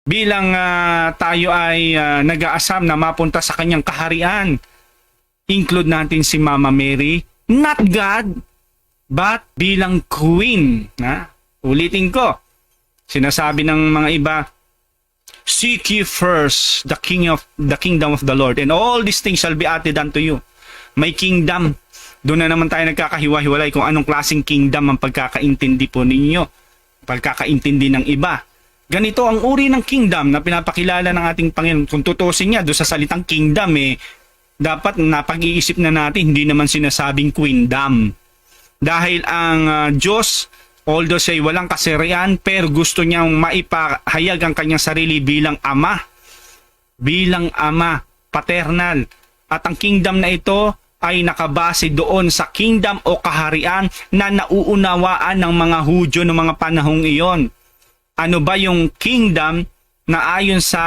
bilang tayo ay nag-aasam na mapunta sa kanyang kaharian. Include natin si Mama Mary, not God, but bilang queen. Ulitin ko, sinasabi ng mga iba, seek ye first the kingdom of the Lord, and all these things shall be added unto you. May kingdom. Doon na naman tayo nagkakahiwa-hiwalay kung anong klaseng kingdom ang pagkakaintindi po ninyo, pagkakaintindi ng iba. Ganito ang uri ng kingdom na pinapakilala ng ating Panginoon. Kung tutusin niya doon sa salitang kingdom, dapat napag-iisip na natin, hindi naman sinasabing queendom. Dahil ang Diyos, although siya walang kasarian, pero gusto niyang maipahayag ang kanyang sarili bilang ama. Bilang ama, paternal. At ang kingdom na ito ay nakabase doon sa kingdom o kaharian na nauunawaan ng mga Hudyo ng mga panahong iyon. Ano ba yung kingdom na ayon sa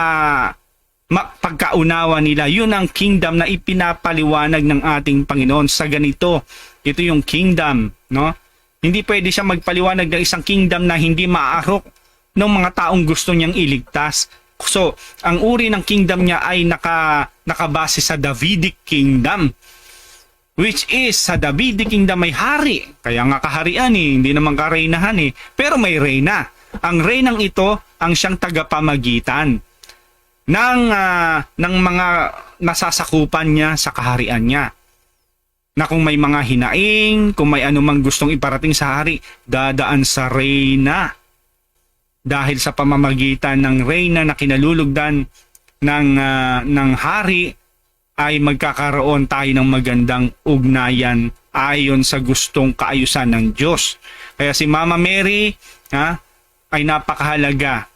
pagkaunawa nila? Yun ang kingdom na ipinapaliwanag ng ating Panginoon sa ganito. Ito yung kingdom, no? Hindi pwede siya magpaliwanag ng isang kingdom na hindi maaarok ng mga taong gusto niyang iligtas. So, ang uri ng kingdom niya ay nakabase sa Davidic kingdom, which is sa Davidic kingdom may hari. Kaya nga kaharian hindi naman kareynahan pero may reyna. Ang reynang ito ang siyang tagapamagitan ng mga nasasakupan niya sa kaharian niya. Na kung may mga hinaing, kung may anumang gustong iparating sa hari, dadaan sa reyna. Dahil sa pamamagitan ng reyna na kinalulugdan ng hari, ay magkakaroon tayo ng magandang ugnayan ayon sa gustong kaayusan ng Diyos. Kaya si Mama Mary ay napakahalaga